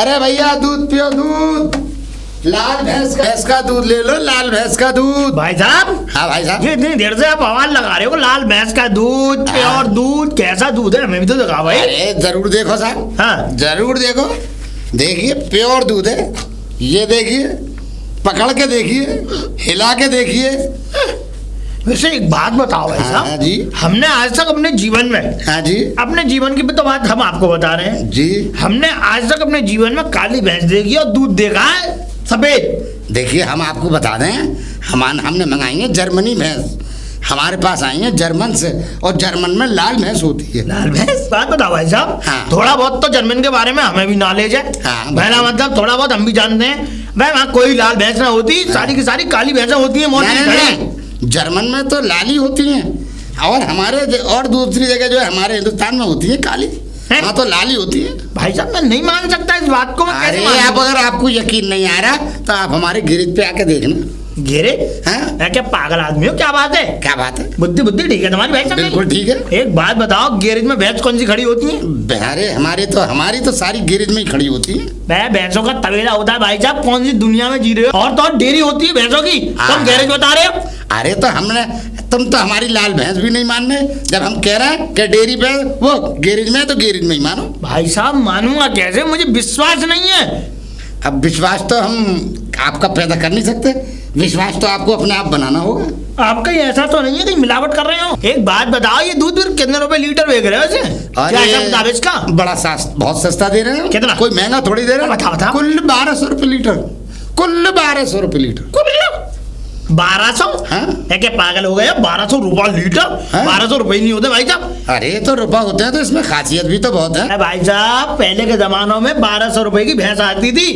अरे भैया दूध पियो, दूध। लाल भैंस का दूध ले लो, लाल भैंस का दूध। भाई साहब। हाँ भाई साहब। ये इतनी देर से आप आवाज लगा रहे हो, लाल भैंस का दूध, प्योर दूध, कैसा दूध है हमें भी तो दिखाओ भाई। अरे जरूर देखो साहब। हाँ जरूर देखो, देखिए प्योर दूध है। ये देखिए, पकड़ के देखिए, हिला के देखिए। वैसे एक बात बताओ भाई साहब। हाँ जी। हमने आज तक अपने जीवन में, हाँ जी, अपने जीवन की भी तो बात हम आपको बता रहे हैं जी, हमने आज तक अपने जीवन में काली भैंस देखी और दूध देखा है सफेद। देखिए हम आपको बता दें, हमने मंगाई है जर्मनी भैंस। हमारे पास आई है जर्मन से, और जर्मन में लाल भैंस होती है। लाल भैंस? बात बताओ भाई साहब। हाँ। थोड़ा बहुत तो जर्मन के बारे में हमें भी नॉलेज है। हाँ, पहला मतलब थोड़ा बहुत हम भी जानते हैं भाई, वहाँ कोई लाल भैंस ना होती, सारी की सारी काली भैंसें होती है। नहीं, जर्मन में तो लाली होती हैं, और हमारे और दूसरी जगह जो है हमारे हिंदुस्तान में होती है काली। हाँ तो लाली होती है। भाई साहब मैं नहीं मान सकता इस बात को। अरे आप, अगर आपको यकीन नहीं आ रहा तो आप हमारे गैरेज पे आके देखना। घेरे? हाँ? क्या पागल आदमी हो, क्या बात है? क्या बात है? बुद्धि बुद्धि ठीक है तुम्हारी भाई साहब? बिल्कुल ठीक है। एक बात बताओ, गैरेज में भैंस कौन सी खड़ी होती है? अरे हमारी तो सारी गैरेज में ही खड़ी होती है। भैंसों का तबेला होता है भाई साहब, कौन सी दुनिया में जी रहे हो? और तो और डेयरी होती है भैंसों की, तुम गैरेज बता रहे हो? अरे तो तुम तो हमारी लाल भैंस भी नहीं मान रहे। जब हम कह रहे हैं कि डेयरी पे वो गैरेज में है तो गैरेज में ही मानो। भाई साहब मानूंगा कैसे, मुझे विश्वास नहीं है। अब विश्वास तो हम आपका पैदा कर नहीं सकते, विश्वास तो आपको अपने आप बनाना होगा। आपका ये ऐसा तो नहीं है कहीं मिलावट कर रहे हो? एक बात बताओ, ये दूध फिर कितने रुपए लीटर बेच रहे हो इसे? क्या हिसाब है इसका? बड़ा बहुत सस्ता दे रहे हैं। कितना? कोई महंगा थोड़ी दे रहे हैं। बता। कुल 1200 रुपये लीटर। कुल 1200 रुपये लीटर। 1200? हाँ? क्या पागल हो गया? 1200 रुपया लीटर? 1200 रुपये नहीं होते भाई साहब। अरे तो रुपया होते हैं तो इसमें खासियत भी तो बहुत है। भाई साहब पहले के जमानों में 1200 रुपए की भैंस आती थी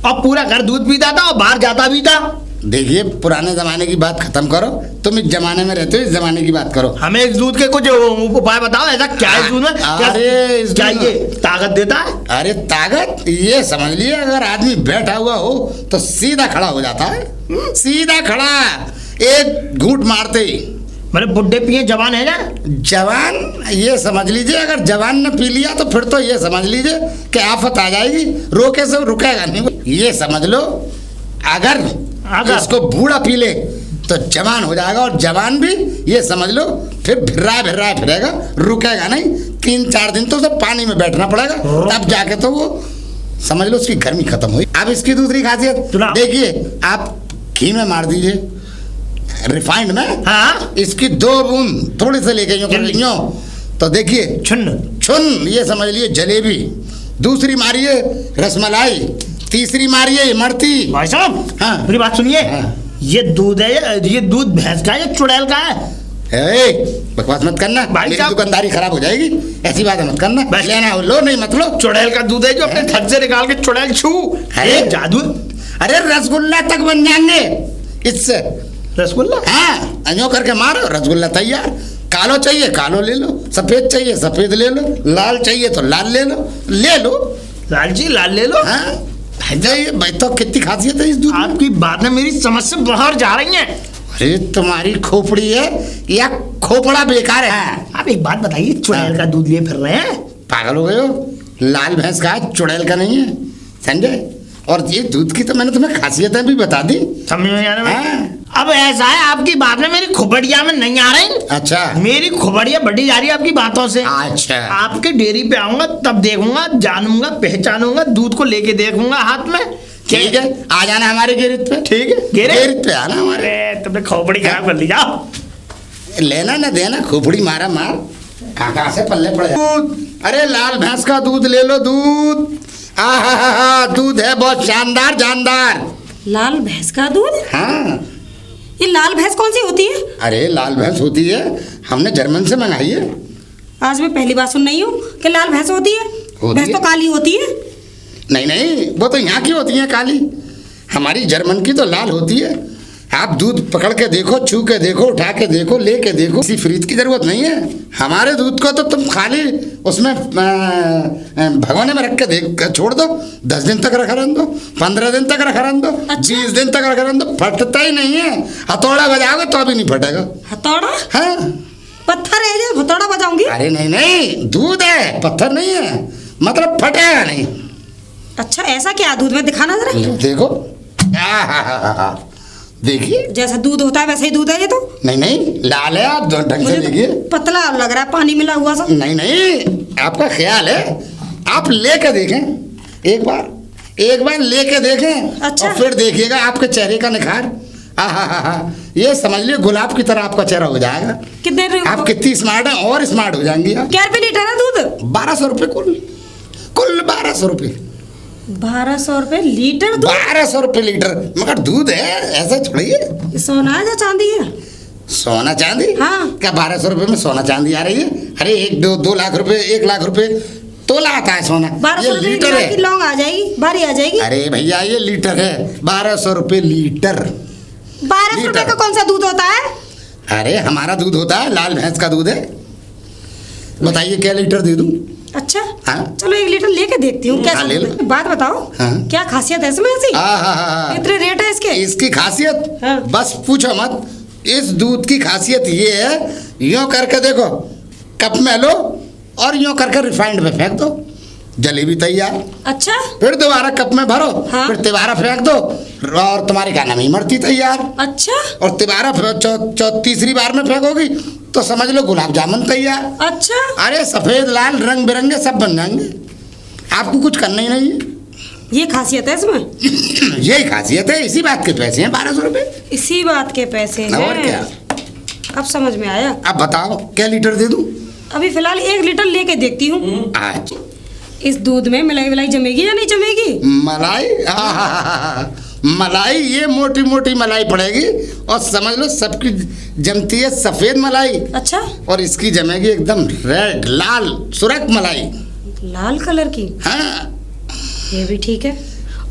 और पूरा घर दूध पीता था और बाहर जाता भी था। देखिए पुराने जमाने की बात खत्म करो, तुम इस जमाने में रहते हो, इस जमाने की बात करो। हमें इस दूध के कुछ उपाय बताओ, ऐसा क्या है इस दूध में? अरे क्या ये ताकत देता है? अरे ताकत ये समझ लिए, अगर आदमी बैठा हुआ हो तो सीधा खड़ा हो जाता है। सीधा खड़ा, एक घूंट मारते ही। मतलब बुढ़े पिए जवान है ना? जवान ये समझ लीजिए, अगर जवान ने पी लिया तो फिर तो ये समझ लीजिए कि आफत आ जाएगी, रोके से रुकेगा नहीं। ये समझ लो अगर इसको बूढ़ा पी ले तो जवान हो जाएगा, और जवान भी ये समझ लो फिर भिर्रा फिरेगा, रुकेगा नहीं। 3-4 दिन तो उसे पानी में बैठना पड़ेगा, तब जाके तो वो समझ लो उसकी गर्मी खत्म हुई। अब इसकी दूसरी खासियत देखिए, आप घी में मार दीजिए, रिफाइंड में। हाँ? इसकी 2 बूंद थोड़ी से लेके यूं तो देखिए छुन ये समझ लिए जलेबी। दूसरी मारिए रसमलाई, तीसरी मारिए इमरती। भाई साहब हाँ मेरी बात सुनिए। हाँ। ये दूध है, ये दूध भैंस का है या चुड़ैल का है? बकवास मत करना, मेरी दुकानदारी खराब हो जाएगी। ऐसी बात मत करना, लेना लो नहीं मत लो। चुड़ैल का दूध है जो अपने थक से निकाल के चुड़ैल छू है जादू। अरे रसगुल्ला तक बन जाएंगे इससे। रसगुल्ला? हाँ, अयो करके मारो, रसगुल्ला तैयार। कालो चाहिए कालो ले लो, सफेद चाहिए सफेद ले लो, लाल चाहिए तो लाल ले लो। लाल जी लाल ले लो। हाँ भाई तो कितनी खासियत है इस दूध। आपकी बात में मेरी समझ से बाहर जा रही है। अरे तुम्हारी खोपड़ी है या खोपड़ा बेकार है? आप एक बात बताइए, चुड़ैल का दूध लिए फिर रहे हैं? पागल हो गए हो? लाल भैंस का है, चुड़ैल का नहीं है, समझे? और ये दूध की तो मैंने तुम्हें खासियतें भी बता दी, समझ में आ रहा है? अब ऐसा है, आपकी बात में मेरी खोपड़िया में नहीं आ रही। अच्छा, मेरी खोपड़िया बढ़ी जा रही है आपकी बातों से। अच्छा, आपके डेयरी पे आऊंगा तब देखूंगा, जानूंगा, पहचानूंगा, दूध को लेके देखूंगा हाथ में। ठीक है, आ जाना हमारे गैरेज पे। ठीक है, गैरेज पे आना हमारे। तुमने खोपड़ी खराब कर ली, जाओ। लेना ना देना, खोपड़ी मारा मार, कहाँ से पल्ले पड़ जाए। अरे लाल भैंस का दूध ले लो, दूध दूध है बहुत शानदार जानदार। लाल भैंस का दूध? हाँ। ये लाल भैंस कौन सी होती है? अरे लाल भैंस होती है, हमने जर्मन से मंगाई है। आज मैं पहली बार सुन रही हूँ कि लाल भैंस होती है। भैंस तो काली होती है। नहीं वो तो यहाँ की होती है काली, हमारी जर्मन की तो लाल होती है। आप दूध पकड़ के देखो, छू के देखो, उठा के देखो, ले के देखो, किसी फ्रिज की जरूरत नहीं है। हमारे दूध को तो तुम खाली उसमें भगोने में रख के देख छोड़ दो, 10 दिन तक रखा रहने दो, 15 दिन तक रखा रहने दो, 20 दिन तक रखा रहने दो, फटता ही नहीं है। हथौड़ा बजाओगे तो अभी नहीं फटेगा। हथौड़ा? हाँ, पत्थर है जो हथौड़ा बजाऊंगी? अरे नहीं दूध है, पत्थर नहीं है, मतलब फटेगा नहीं। अच्छा ऐसा क्या दूध में दिखाना जरा। देखो देखिए जैसा दूध होता है वैसे ही दूध है ये तो। नहीं नहीं लाल है, आप ढंग से देखिए। पतला लग रहा है, पानी मिला हुआ सा। नहीं नहीं आपका ख्याल है, आप लेके देखें एक बार लेके देखें। अच्छा। और फिर देखिएगा आपके चेहरे का निखार। ये समझ लियो गुलाब की तरह आपका चेहरा हो जाएगा। कितने आप कितनी स्मार्ट हैं और स्मार्ट हो जाएंगी आप। क्या रुपए लीटर है दूध? 1200 रुपये कुल 1200 रुपये। 1200 रुपए लीटर दूध? 1200 रुपये लीटर, मगर दूध है ऐसा थोड़ी है। सोना है या चांदी है? सोना चांदी? हाँ। क्या 1200 रुपये में सोना चांदी आ रही है? अरे 2 लाख रुपए 1 लाख रुपए तोला आता है सोना। 1200 रुपए लीटर है। लौंग आ जाएगी, बारी आ जाएगी। अरे भैया ये लीटर है, 1200 रुपये लीटर। 1200 रुपए का कौन सा दूध होता है? अरे हमारा दूध होता है, लाल भैंस का दूध है। बताइए क्या लीटर दे दूं? अच्छा हाँ? चलो 1 लीटर लेके देखती हूँ। क्या बात बताओ। हाँ? क्या खासियत है इसमें ऐसी? इतने रेट है इसके? इसकी खासियत हाँ? बस पूछो मत। इस दूध की खासियत ये है, यूं करके देखो, कप में लो और यूं करके रिफाइंड में फेंक दो, जलेबी तैयार। अच्छा। फिर दोबारा कप में भरो। हाँ? फिर तिबारा फेंक दो और तुम्हारी क्या नाम इमरती तैयार। अच्छा। और तिबारा तीसरी बार में फेंकोगी तो समझ लो गुलाब जामुन तैयार। अच्छा। अरे सफेद लाल रंग बिरंगे सब बन जाएंगे, आपको कुछ करना ही नहीं है। ये खासियत है इसमें? यही खासियत है, इसी बात के पैसे हैं 1200 रुपये। इसी बात के पैसे हैं। और क्या? अब समझ में आया। अब बताओ क्या लीटर दे दूं? अभी फिलहाल 1 लीटर लेके देखती हूँ। आज इस दूध में मलाई जमेगी या नहीं जमेगी? मलाई ये मोटी मोटी मलाई पड़ेगी और समझ लो सबकी जमती है सफेद मलाई। अच्छा। और इसकी जमेगी एकदम रेड लाल सुरख मलाई। लाल कलर की? हाँ। ये भी ठीक है।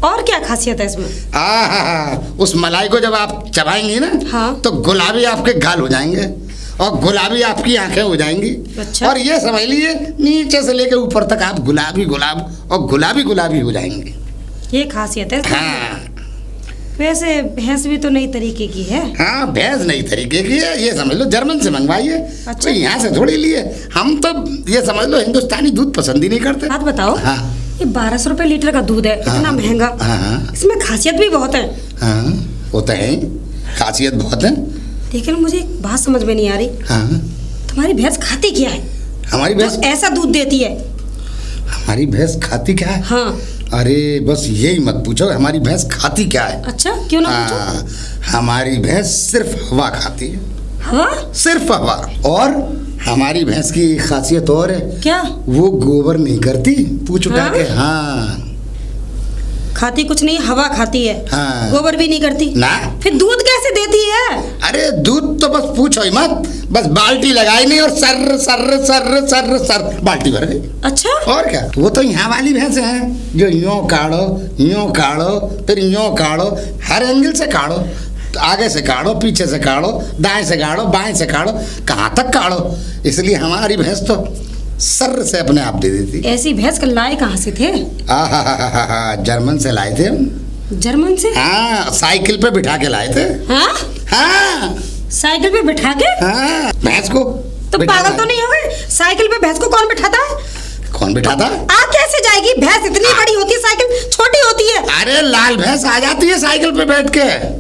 और क्या खासियत है इसमें? उस मलाई को जब आप चबाएंगी ना, हाँ? तो गुलाबी आपके गाल हो जाएंगे और गुलाबी आपकी आंखें हो जाएंगी। अच्छा। और ये समझ लीजिए नीचे से लेकर ऊपर तक आप गुलाबी और गुलाबी हो जाएंगे। ये खासियत है। हाँ। वैसे भैंस भी तो नई तरीके की है। हाँ भैंस नई तरीके की है, ये समझ लो जर्मन से मंगवाइए। अच्छा। तो यहाँ से थोड़ी लिए, हम तो ये समझ लो हिंदुस्तानी दूध पसंद ही नहीं करते। बात बताओ। हाँ। ये 1200 रुपए लीटर का दूध है। हाँ। इतना महंगा। हाँ। इसमें खासियत भी बहुत है। हाँ होता है, खासियत बहुत है। लेकिन मुझे एक बात समझ में नहीं आ रही। हाँ। तुम्हारी भैंस खाती क्या है? हमारी भैंस ऐसा दूध देती है? हमारी भैंस खाती क्या है? हाँ। अरे बस यही मत पूछो हमारी भैंस खाती क्या है। अच्छा क्यों ना पूछो? हमारी भैंस सिर्फ हवा खाती है। हवा? सिर्फ हवा। और हमारी भैंस की एक खासियत और है। क्या? वो गोबर नहीं करती, पूछ उठा के। हाँ खाती कुछ नहीं, हवा खाती है। हाँ। गोबर भी नहीं करती ना। फिर दूध कैसे देती है? अरे दूध तो बस पूछो ही मत, बस बाल्टी लगाई नहीं और sir sir sir sir sir बाल्टी भर गई। अच्छा। और क्या? वो तो यहाँ वाली भैंस हैं जो यूं काढ़ो फिर यूं काढ़ो, हर एंगल से काढ़ो, आगे से काढ़ो, पीछे से काढ़ो, दाएं से काढ़ो, बाएं से काढ़ो, कहाँ तक काढ़ो। इसलिए हमारी भैंस तो सर से अपने आप दे देती। ऐसी भैंस का लाए कहाँ से थे? जर्मन से लाए थे हम। जर्मन से? हाँ साइकिल पे बिठा के लाए थे। हाँ? हाँ साइकिल पे बिठा के? हाँ भैंस को। तो पागल तो नहीं हो गए? साइकिल पे भैंस को कौन बिठाता है? कौन बिठाता? आ कैसे जाएगी? भैंस इतनी बड़ी होती है, साइकिल छोटी होती है। अरे लाल भैंस आ जाती है साइकिल पे बैठ के।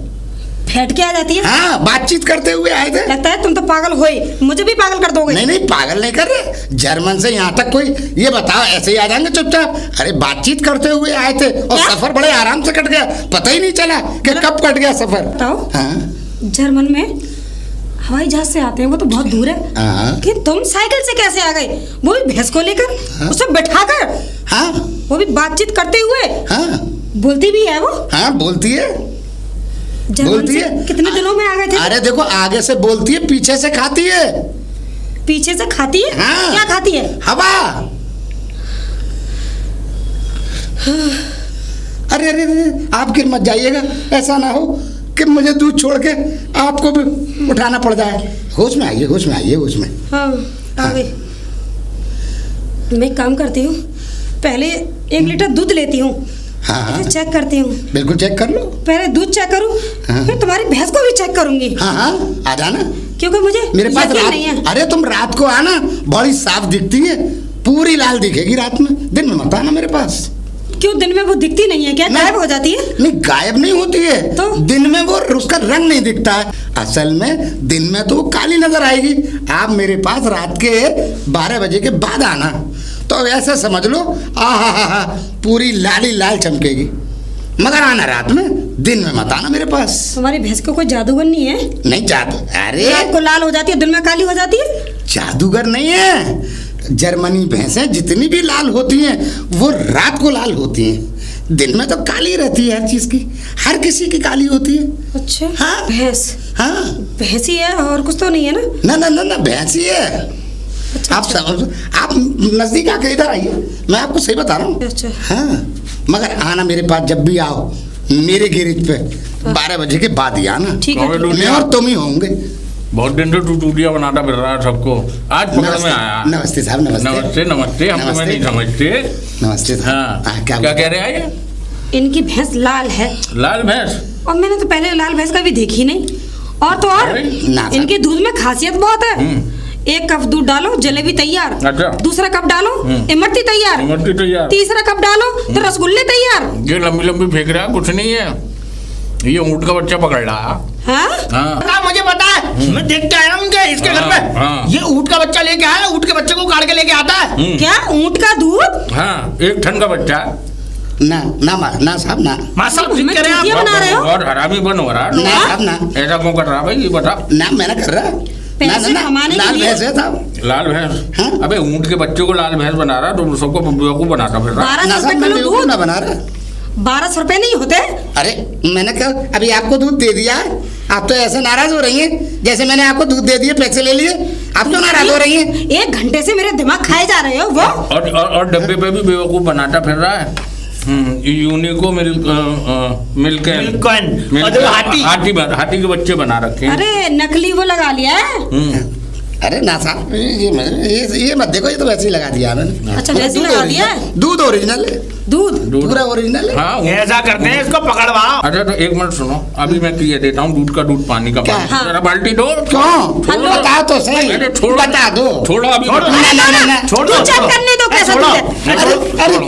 बैठ के आ जाती है? हाँ बातचीत करते हुए आए थे। लगता है तुम तो पागल हो ही, मुझे भी पागल कर दोगे। नहीं पागल नहीं कर रहे, जर्मन से यहाँ तक कोई ये बताओ ऐसे ही आ जाएंगे चुपचाप? अरे बातचीत करते हुए आए थे और सफर बड़े आराम से कट गया, पता ही नहीं चला कि कब कट गया सफर। बताओ। हाँ? जर्मन में हवाई जहाज से आते हैं, वो तो बहुत दूर है। हाँ? कि तुम साइकिल से कैसे आ गए, वो भी भैंस को लेकर? हाँ? उसे बैठा कर? हाँ वो भी बातचीत करते हुए? हाँ बोलती भी है वो? हाँ बोलती है। बोलती है। कितने दिनों में आ गए थे? अरे देखो आगे से बोलती है, पीछे से खाती है। पीछे से खाती है? हाँ। क्या खाती है? हवा। अरे अरे अरे आप गिर मत जाइएगा, ऐसा ना हो कि मुझे दूध छोड़ के आपको भी उठाना पड़ जाए। होश में आइए, होश में आइए, होश में। हाँ आ गई। मैं एक काम करती हूँ, पहले 1 लीटर दूध लेती हूँ। हाँ हाँ चेक करती हूँ। बिल्कुल चेक कर लो। पहले दूध चेक करूँ। हाँ? फिर तुम्हारी भैंस को भी चेक करूंगी। हाँ हाँ आ जाना, क्योंकि मुझे मेरे पास यकीन रात नहीं है। अरे तुम रात को आना, बड़ी साफ दिखती है, पूरी लाल दिखेगी रात में, दिन में मत आना मेरे पास। क्यों दिन में वो दिखती नहीं है क्या? गायब हो जाती है? नहीं, गायब नहीं होती है तो दिन में वो उसका रंग नहीं दिखता है। असल में दिन में तो वो काली नजर आएगी। आप मेरे पास रात के 12 बजे के बाद आना, तो ऐसा समझ लो आहा पूरी लाली लाल चमकेगी। मगर आना रात में, दिन में मत आना मेरे पास। हमारी भैंस को कोई जादूगर नहीं है? नहीं जादू, अरे रात को लाल हो जाती है, दिन में काली हो जाती है। जादूगर नहीं है। जर्मनी भैंसें जितनी भी लाल होती हैं वो रात को लाल होती हैं। दिन में तो काली रहती है हर चीज की, हर किसी की काली होती है। अच्छा हाँ भैंस, हाँ भैंस ही है और कुछ तो नहीं है ना? ना ना ना ना भैंस ही है। अच्छा, आप समझ, आप नजदीक आके इधर आइए, मैं आपको सही बता रहा हूँ। अच्छा हाँ, मगर आना मेरे पास जब भी आओ, मेरे गैरेज पे 12 बजे के बाद ही आना। ठीक है। मैं और तुम ही होंगे। बहुत दिन से तू टूटिया बनाता फिर रहा है सबको, आज पकड़ में आया। नमस्ते साहब, नमस्ते नमस्ते नमस्ते, हम तुम्हें नहीं समझते। नमस्ते साहब। हाँ, क्या कह रहे हैं? इनकी भैंस लाल है। लाल भैंस? और मैंने तो पहले लाल भैंस कभी देखी नहीं। और तो और इनके दूध में खासियत बहुत है। एक कप दूध डालो जलेबी तैयार। अच्छा। दूसरा कप डालो इमरती तैयार। इमरती तैयार। तीसरा कप डालो तो रसगुल्ले तैयार। ये लंबी लंबी फेंक रहा है, कुछ नहीं है, ये ऊंट का बच्चा पकड़ रहा। हाँ? हाँ। मुझे पता है, मैं देख के आया हूँ इसके घर पे। हाँ। ये ऊँट का बच्चा लेके आया, ऊँट के बच्चे को काट के लेके आता है। क्या ऊँट का दूध? हाँ, 1 टन का बच्चा। ना ना ना साहब ना। मासा मैं कह रहे हैं चूतिया आप? बना रहे हो? और हरामी बन हो रहा ना साहब ना। ऐसा क्यों कर रहा भाई, ये बता। ना मैं ना कर रहा। ना ना ना, लाल भैंस है साहब। लाल भैंस? हाँ? अबे ऊंट के बच्चे को लाल भैंस बना रहा, तुम सबको बेवकूफ बनाता फिर रहा। 1200 रुपए किलो दूध। ना बना रहा। 1200 रुपए नहीं होते? अरे मैंने कहा अभी आपको दूध दे दिया है, आप तो ऐसे नाराज हो रही हैं जैसे मैंने आपको दूध दे दिए, पैसे ले लिए, आप क्यों नाराज हो रही हैं? 1 घंटे से मेरे दिमाग खाए जा रहे हो वो। और डब्बे पे भी बेवकूफ बनाता फिर रहा है। यूनिको मिल्क हाथी के बच्चे बना रखे हैं। अरे नकली वो लगा लिया है। अरे ना साहब, ये मत देखो, ये तो वैसे ही लगा दिया मैंने। अच्छा वैसे ही लगा दिया है? दूध ओरिजिनल है, दूध पूरा ओरिजिनल है। हाँ, ऐसा करते हैं, इसको पकड़वाओ। अच्छा तो 1 मिनट सुनो, अभी मैं किए देता हूँ दूध का दूध, पानी का पानी। हाँ। जरा बाल्टी दो। क्यों? बताओ तो सही, बता दो। छोड़ो अभी, छोड़ो, चेक करने दो कैसा दूध है। अरे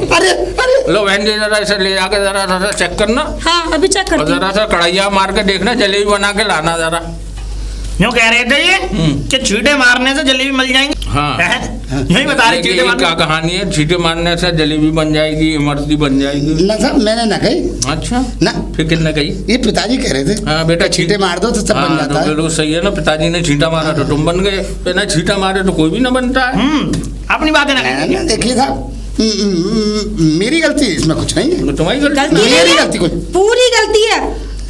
अरे अरे लो बहन जी, जरा इसे ले जाके जरा चेक करना। हाँ अभी चेक और करती हूँ। जरा सा कढ़ाइया मार के देखना, जलेबी बना के लाना जरा। यूँ कह रहे थे ये कि छींटे मारने से जलेबी मिल जाएंगी। हाँ। यही बता रहे ये क्या कहानी है? छींटे मारने से जलेबी बन जाएगी, इमरती बन जाएगी? ना साहब मैंने ना कही। अच्छा ना, फिर किसने कही? ये पिताजी कह रहे थे। हाँ बेटा, छींटे मार दो तो सब बन जाता है। बिल्कुल सही है ना, पिताजी ने छींटा मारा तो तुम बन गए, बिना छींटा मारे तो कोई भी ना बनता है। अपनी बातें ना ना, देखिए साहब, मेरी गलती है इसमें, कुछ नहीं है। तुम्हारी गलती? मेरी गलती कुछ पूरी गलती है।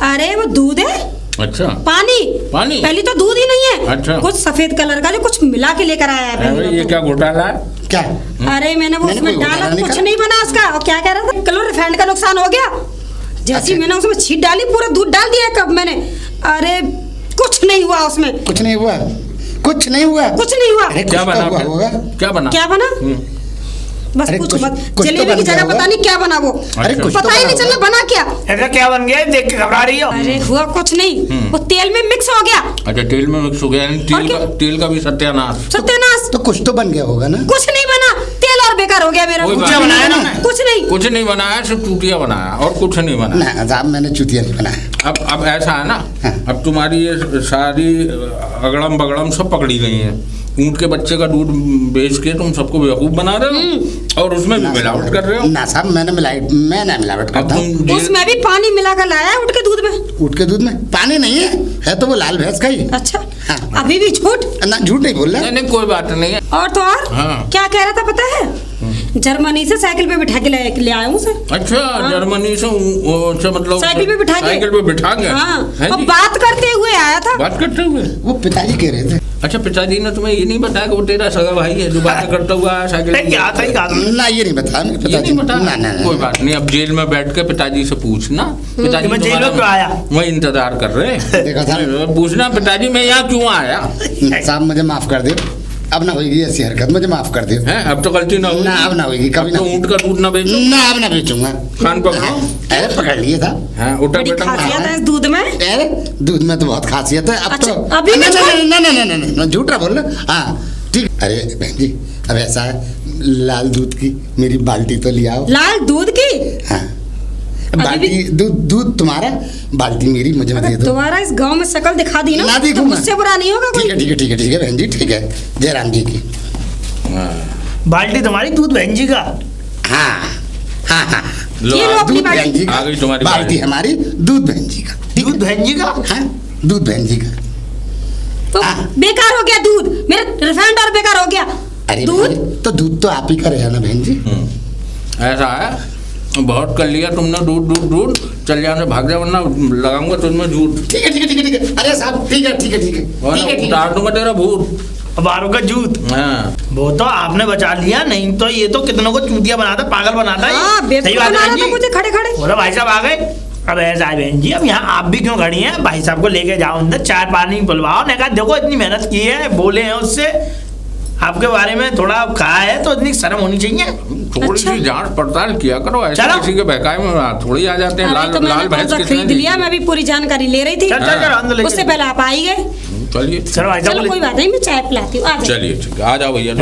अरे वो दूध है। अच्छा, पानी पानी? पहले तो दूध ही नहीं है। अच्छा। कुछ सफेद कलर का जो कुछ मिला के लेकर आया है पहले ये तो। क्या घोटाला है? क्या? अरे मैंने वो मैंने उसमें कोई डाला घोटाला तो नहीं कुछ करा। नहीं बना उसका। और क्या कह रहा था, किलो रिफाइंड का नुकसान हो गया। जैसे अच्छा। मैंने उसमें छीट डाली, पूरा दूध डाल दिया कब मैंने। अरे कुछ नहीं हुआ उसमें। कुछ नहीं हुआ, कुछ नहीं हुआ, कुछ नहीं हुआ। अरे क्या कुछ बना तो हुआ फिर? होगा। क्या बना? क्या बना? बस अरे पूछो कुछ- मत। कुछ तो जलेबी बन की गया जगह होगा। पता नहीं क्या बना वो। अरे कुछ तो पता ही बना नहीं चला होगा। बना क्या। ऐसा क्या बन गया, देख के घबरा रही हो? अरे हुआ कुछ नहीं, वो तेल में मिक्स हो गया। अच्छा, तेल में मिक्स हो गया, यानी तेल का भी सत्यानाश। सत्यानाश। तो कुछ तो बन गया होगा ना। कुछ नहीं बना, तेल और बेकार हो गया मेरा। कोई कुछ बात बनाया नहीं। ना? कुछ नहीं। कुछ नहीं बनाया, सिर्फ चूतिया बनाया और कुछ नहीं बनाया। ना साहब, मैंने चूतिया नहीं बनाया। अब ऐसा है ना, हाँ। अब तुम्हारी ये सारी अगड़म बगड़म सब पकड़ी गई है। ऊंट के बच्चे का दूध बेच के तुम सबको बेवकूफ बना रहे हो और उसमें भी मिलावट कर रहे हो। ना साहब, मैं ना मिलावट अब करता हूँ। तुम उसमें भी पानी मिला कर लाया है ऊँट के दूध में। ऊँट के दूध में पानी नहीं है तो वो लाल भैंस का ही। अच्छा हाँ। अभी भी झूठ? ना, झूठ नहीं बोल रहा। नहीं नहीं, कोई बात नहीं है। और तो और हाँ। क्या कह रहा था पता है? जर्मनी से साइकिल पे बिठा के ले आया हूँ उसे। अच्छा, जर्मनी से मतलब साइकिल पे बिठा के। साइकिल पे बिठा के? हाँ, है और जी? बात करते हुए आया था। बात करते हुए? वो पिताजी कह रहे थे। अच्छा, पिताजी ने तुम्हें ये नहीं बताया कि वो तेरा सगा भाई है जो बातें करता हुआ है साइकिल पे? क्या था, क्या था? ना, ये नहीं बताया ये पिताजी। नहीं बताया? ना ना ना। कोई बात नहीं, अब जेल में बैठ के पिताजी से पूछना, पिताजी मैं जेल में तुम्हारा क्यों आया? वही इंतजार कर रहे हैं। देखा था। पूछना पिताजी मैं यहाँ क्यों आया साहब मुझे माफ कर दो, अब ना होगी ऐसी हरकत, मुझे माफ कर दो। है। अब तो गलती ना होगी। ना, अब ना होगी, कभी अब तो ना। ऊँट का दूध ना बेचो। ना, अब ना बेचूंगा। कान पकड़ो। अरे पकड़ लिए था। हाँ, उठा बड़ी बेटा। खासियत है इस दूध में। अरे दूध में तो बहुत खासियत है। अब अच्छा, तो अभी ना मैं ना ना ना ना ना ना, झूठ रहा बोल रहा। हाँ ठीक। अरे बहन जी, अब ऐसा है, लाल दूध की मेरी बाल्टी तो ले आओ। लाल दूध की? हाँ, बाल्टी दूध तुम्हारा, बाल्टी मेरी, मुझे दे दो। तुम्हारा इस गांव में शक्ल दिखा दी ना तो मुझसे बुरा नहीं होगा कोई। ठीक है बहन जी, ठीक है। जयराम जी की बाल्टी तुम्हारी, दूध बहन जी का। हाँ हाँ हाँ, ये लो अपनी बहन जी आ गई तुम्हारी बाल्टी, हमारी दूध बहन जी का। दूध बहन जी का? हाँ, दूध बहन जी का। तो बेकार हो गया दूध, मेरा रिफाइंड और बेकार हो गया। अरे दूध तो आप ही का रहा ना बहन जी। ऐसा है, बहुत कर लिया तुमने दूध, चल जाने भाग जा, वरना लगाऊंगा तुझमें झूठ। ठीक है। अरे साहब ठीक है। उतार दूंगा तेरा भूत। बारों का जूत। हाँ, वो तो आपने बचा लिया, नहीं तो ये तो कितनों को चूतिया बनाता, पागल बनाता है। सही बात है मुझे खड़े बोला भाई साहब आ गए। अब ऐसा है बहन जी, अब यहाँ आप भी क्यों खड़ी हैं? भाई साहब को लेके जाओ अंदर, चाय पानी बुलवाओ। ने कहा देखो इतनी मेहनत की है, बोले हैं उससे आपके बारे में थोड़ा कहा है, तो इतनी शर्म होनी चाहिए। थोड़ी सी जांच पड़ताल किया करो, ऐसे किसी के बहकाए में थोड़ी आ जाते हैं। लाल भैंस खरीद लिया, मैं भी पूरी जानकारी ले रही थी। उससे पहले आप आई गए। चलिए चलो कोई बात नहीं, मैं चाय पिलाती हूँ। चलिए ठीक है, आ जाओ भैया।